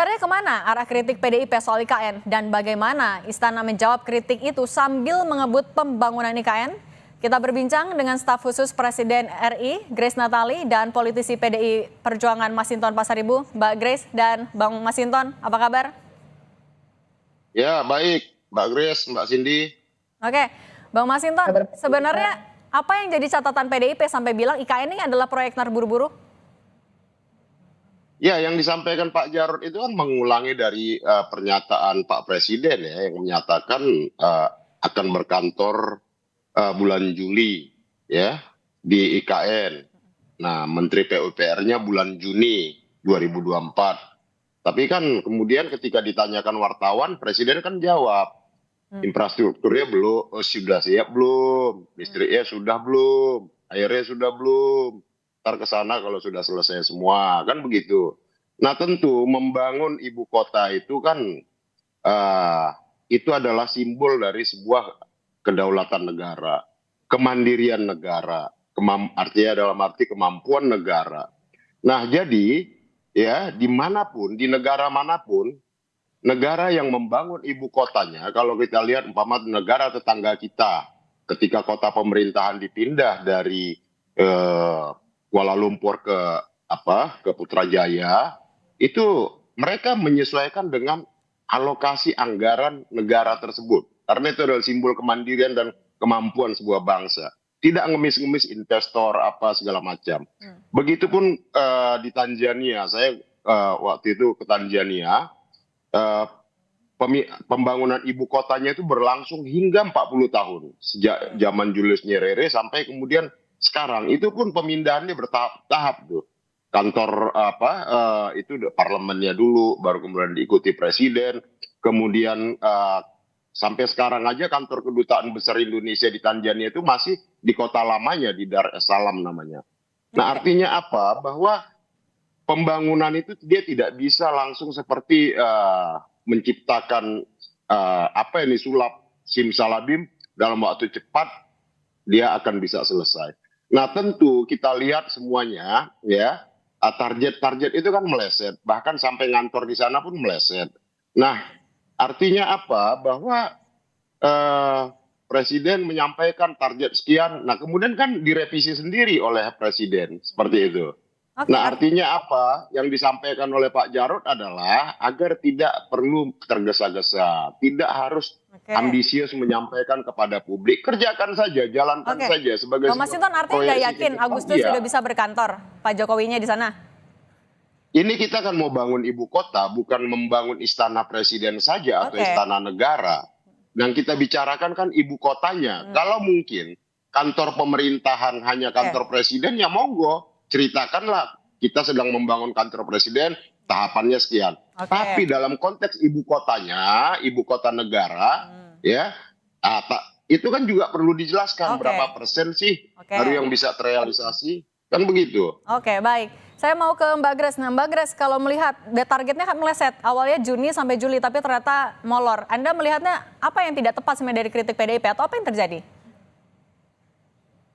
Sebenarnya kemana arah kritik PDIP soal IKN dan bagaimana Istana menjawab kritik itu sambil mengebut pembangunan IKN? Kita berbincang dengan staf khusus Presiden RI, Grace Natali, dan politisi PDI Perjuangan Masinton Pasaribu, Mbak Grace dan Bang Masinton. Apa kabar? Ya, baik, Mbak Grace, Mbak Cindy. Oke, Bang Masinton, Kabar baik, sebenarnya Pak. apa yang jadi catatan PDIP sampai bilang IKN ini adalah proyek terburu-buru? Ya, yang disampaikan Pak Jarod itu kan mengulangi dari pernyataan Pak Presiden ya, yang menyatakan akan berkantor bulan Juli ya di IKN. Nah, Menteri PUPR-nya bulan Juni 2024. Tapi kan kemudian ketika ditanyakan wartawan, Presiden kan jawab, infrastrukturnya belum, sudah siap belum, listriknya sudah belum, airnya sudah belum, ntar ke sana kalau sudah selesai semua, kan begitu. Nah tentu membangun ibu kota itu kan eh, itu adalah simbol dari sebuah kedaulatan negara, kemandirian negara, artinya dalam arti kemampuan negara. Nah jadi ya dimanapun, di negara manapun, negara yang membangun ibu kotanya, kalau kita lihat umpama negara tetangga kita, ketika kota pemerintahan dipindah dari Kuala Lumpur ke Putrajaya, itu mereka menyesuaikan dengan alokasi anggaran negara tersebut. Karena itu adalah simbol kemandirian dan kemampuan sebuah bangsa. Tidak ngemis-ngemis investor apa segala macam. Begitupun di Tanzania, saya waktu itu ke Tanzania, eh, pembangunan ibu kotanya itu berlangsung hingga 40 tahun. Sejak zaman Julius Nyerere sampai kemudian sekarang. Itu pun pemindahannya bertahap-tahap tuh. Kantor itu parlemennya dulu, baru kemudian diikuti presiden. Kemudian sampai sekarang aja kantor kedutaan besar Indonesia di Tanzania itu masih di kota lamanya, di Dar es Salaam namanya. Nah artinya apa? Bahwa pembangunan itu dia tidak bisa langsung seperti menciptakan apa ini sulap simsalabim dalam waktu cepat dia akan bisa selesai. Nah tentu kita lihat semuanya ya, target-target itu kan meleset, bahkan sampai ngantor di sana pun meleset. Nah artinya apa? Bahwa Presiden menyampaikan target sekian, nah kemudian kan direvisi sendiri oleh Presiden seperti itu. Oke, Nah, artinya apa? Yang disampaikan oleh Pak Jarod adalah agar tidak perlu tergesa-gesa, tidak harus ambisius menyampaikan kepada publik. Kerjakan saja, jalankan saja sebagai Bang Masinton artinya nggak yakin Agustus sudah bisa berkantor Pak Jokowinya di sana? Ini kita kan mau bangun ibu kota, bukan membangun istana presiden saja atau istana negara. Dan kita bicarakan kan ibu kotanya. Kalau mungkin kantor pemerintahan hanya kantor presiden, ya monggo. Ceritakanlah kita sedang membangun kantor presiden, tahapannya sekian. Tapi dalam konteks ibu kotanya, ibu kota negara, ya itu kan juga perlu dijelaskan berapa persen sih baru yang bisa terrealisasi, kan begitu. Oke, baik. Saya mau ke Mbak Grace. Nah, Mbak Grace, kalau melihat targetnya kan meleset, awalnya Juni sampai Juli, tapi ternyata molor. Anda melihatnya apa yang tidak tepat sebenarnya dari kritik PDIP atau apa yang terjadi?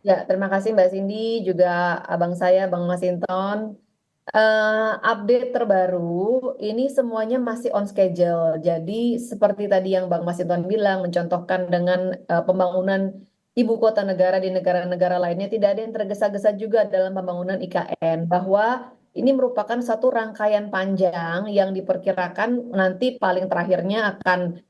Ya, terima kasih Mbak Cindy, juga abang saya, Bang Masinton. Update terbaru, ini semuanya masih on schedule. Jadi seperti tadi yang Bang Masinton bilang, mencontohkan dengan pembangunan ibu kota negara di negara-negara lainnya, tidak ada yang tergesa-gesa juga dalam pembangunan IKN. Bahwa ini merupakan satu rangkaian panjang yang diperkirakan nanti paling terakhirnya akan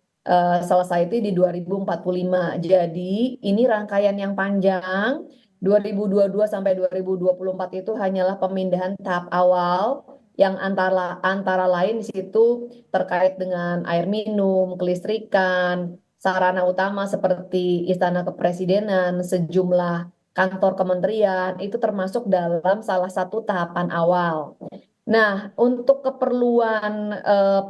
selesai itu di 2045. Jadi ini rangkaian yang panjang. 2022 sampai 2024 itu hanyalah pemindahan tahap awal yang antara lain di situ terkait dengan air minum, kelistrikan, sarana utama seperti Istana Kepresidenan, sejumlah kantor kementerian itu termasuk dalam salah satu tahapan awal. Nah, untuk keperluan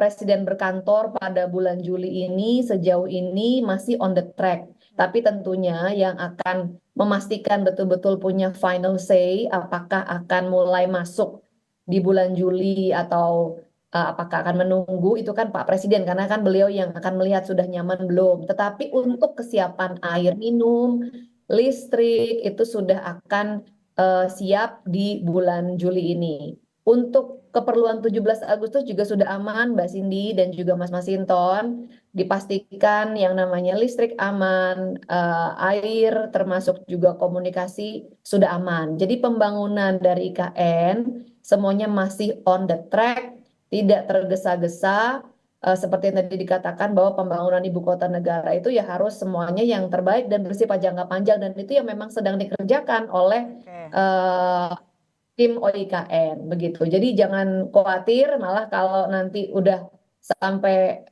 Presiden berkantor pada bulan Juli ini sejauh ini masih on the track. Tapi tentunya yang akan memastikan betul-betul punya final say apakah akan mulai masuk di bulan Juli atau apakah akan menunggu itu kan Pak Presiden karena kan beliau yang akan melihat sudah nyaman belum. Tetapi untuk kesiapan air minum, listrik itu sudah akan siap di bulan Juli ini. Untuk keperluan 17 Agustus juga sudah aman, Mbak Cindy dan juga Mas Masinton. Dipastikan yang namanya listrik aman, air termasuk juga komunikasi sudah aman. Jadi pembangunan dari IKN semuanya masih on the track, tidak tergesa-gesa. Seperti yang tadi dikatakan bahwa pembangunan ibu kota negara itu ya harus semuanya yang terbaik dan bersifat jangka panjang, dan itu yang memang sedang dikerjakan oleh Oke. tim OIKN begitu. Jadi jangan khawatir, malah kalau nanti udah sampai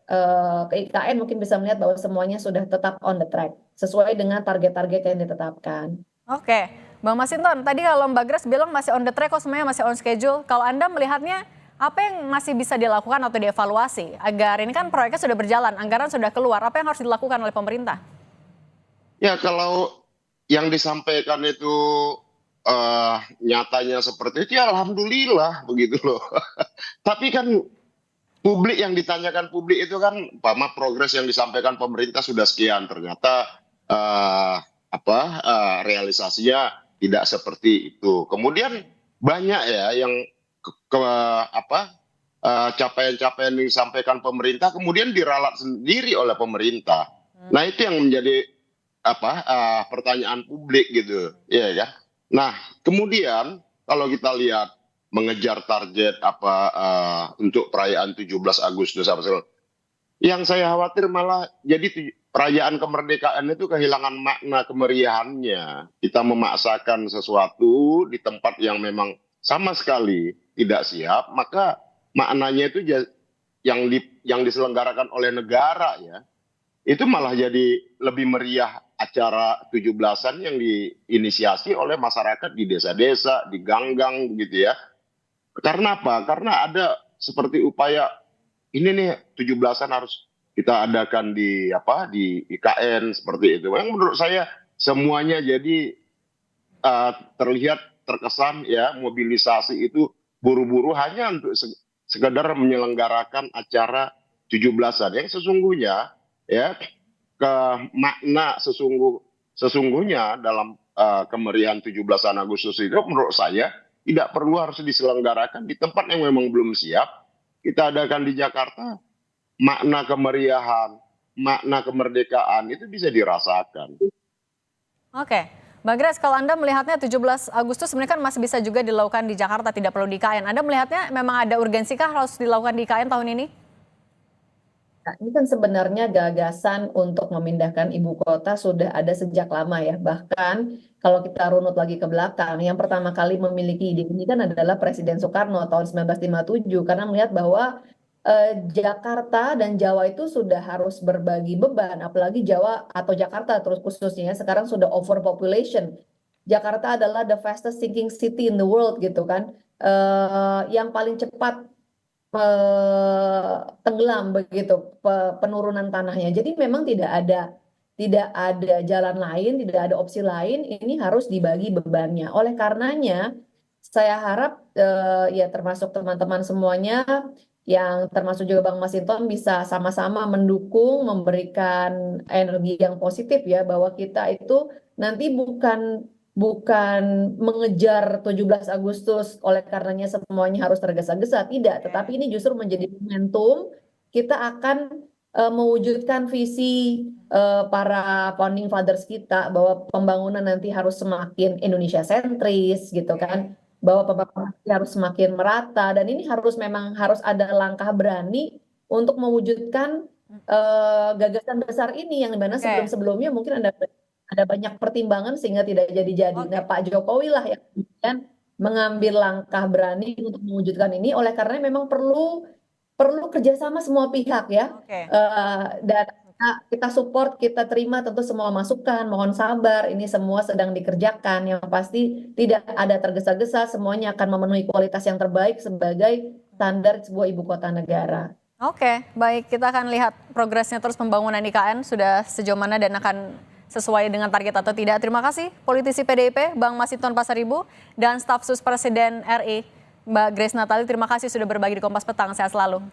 ke IKN mungkin bisa melihat bahwa semuanya sudah tetap on the track sesuai dengan target-target yang ditetapkan. Oke, Bang Masinton, tadi kalau Mbak Grace bilang masih on the track, kok semuanya masih on schedule. Kalau Anda melihatnya, apa yang masih bisa dilakukan atau dievaluasi agar ini kan proyeknya sudah berjalan, anggaran sudah keluar, apa yang harus dilakukan oleh pemerintah? Ya kalau yang disampaikan itu nyatanya seperti itu, ya alhamdulillah begitu loh. Tapi kan publik, yang ditanyakan publik itu kan, Pama, progres yang disampaikan pemerintah sudah sekian, ternyata realisasinya tidak seperti itu. Kemudian banyak ya yang capaian-capaian yang disampaikan pemerintah kemudian diralat sendiri oleh pemerintah. Nah itu yang menjadi pertanyaan publik gitu, ya kan. Nah kemudian kalau kita lihat mengejar target untuk perayaan 17 Agustus, yang saya khawatir malah jadi perayaan kemerdekaan itu kehilangan makna kemeriahannya. Kita memaksakan sesuatu di tempat yang memang sama sekali tidak siap, maka maknanya itu yang diselenggarakan oleh negara ya, itu malah jadi lebih meriah acara 17-an yang diinisiasi oleh masyarakat di desa-desa, di gang-gang begitu ya. Karena apa? Karena ada seperti upaya ini nih 17-an harus kita adakan di IKN seperti itu. Yang menurut saya semuanya jadi terlihat terkesan ya mobilisasi itu buru-buru hanya untuk sekedar menyelenggarakan acara 17-an yang sesungguhnya ya makna sesungguhnya dalam kemeriahan 17-an Agustus itu menurut saya tidak perlu harus diselenggarakan di tempat yang memang belum siap. Kita adakan di Jakarta, makna kemeriahan, makna kemerdekaan itu bisa dirasakan. Oke, Mbak Grace, kalau Anda melihatnya 17 Agustus sebenarnya kan masih bisa juga dilakukan di Jakarta, tidak perlu di IKN. Anda melihatnya memang ada urgensikah harus dilakukan di IKN tahun ini? Nah, ini kan sebenarnya gagasan untuk memindahkan ibu kota sudah ada sejak lama ya. Bahkan kalau kita runut lagi ke belakang, yang pertama kali memiliki ide ini kan adalah Presiden Soekarno tahun 1957, karena melihat bahwa Jakarta dan Jawa itu sudah harus berbagi beban, apalagi Jawa atau Jakarta terus khususnya sekarang sudah overpopulation. Jakarta adalah the fastest sinking city in the world gitu kan, yang paling cepat tenggelam begitu penurunan tanahnya. Jadi memang tidak ada jalan lain, tidak ada opsi lain. Ini harus dibagi bebannya. Oleh karenanya, saya harap ya termasuk teman-teman semuanya, yang termasuk juga Bang Masinton bisa sama-sama mendukung, memberikan energi yang positif ya, bahwa kita itu nanti bukan mengejar 17 Agustus oleh karenanya semuanya harus tergesa-gesa, tidak, tetapi ini justru menjadi momentum kita akan mewujudkan visi para founding fathers kita, bahwa pembangunan nanti harus semakin Indonesia sentris gitu kan, bahwa pembangunan harus semakin merata, dan ini memang harus ada langkah berani untuk mewujudkan gagasan besar ini, yang dimana sebelum-sebelumnya mungkin ada banyak pertimbangan sehingga tidak jadi-jadi. Nah, Pak Jokowi lah yang kemudian mengambil langkah berani untuk mewujudkan ini, oleh karena memang perlu kerjasama semua pihak ya. Dan kita support, kita terima tentu semua masukan, mohon sabar, ini semua sedang dikerjakan. Yang pasti tidak ada tergesa-gesa, semuanya akan memenuhi kualitas yang terbaik sebagai standar sebuah ibu kota negara. Oke, baik, kita akan lihat progresnya terus pembangunan IKN sudah sejauh mana dan akan sesuai dengan target atau tidak. Terima kasih politisi PDIP Bang Masinton Pasaribu dan staf sus Presiden RI Mbak Grace Natali. Terima kasih sudah berbagi di Kompas Petang. Sehat selalu.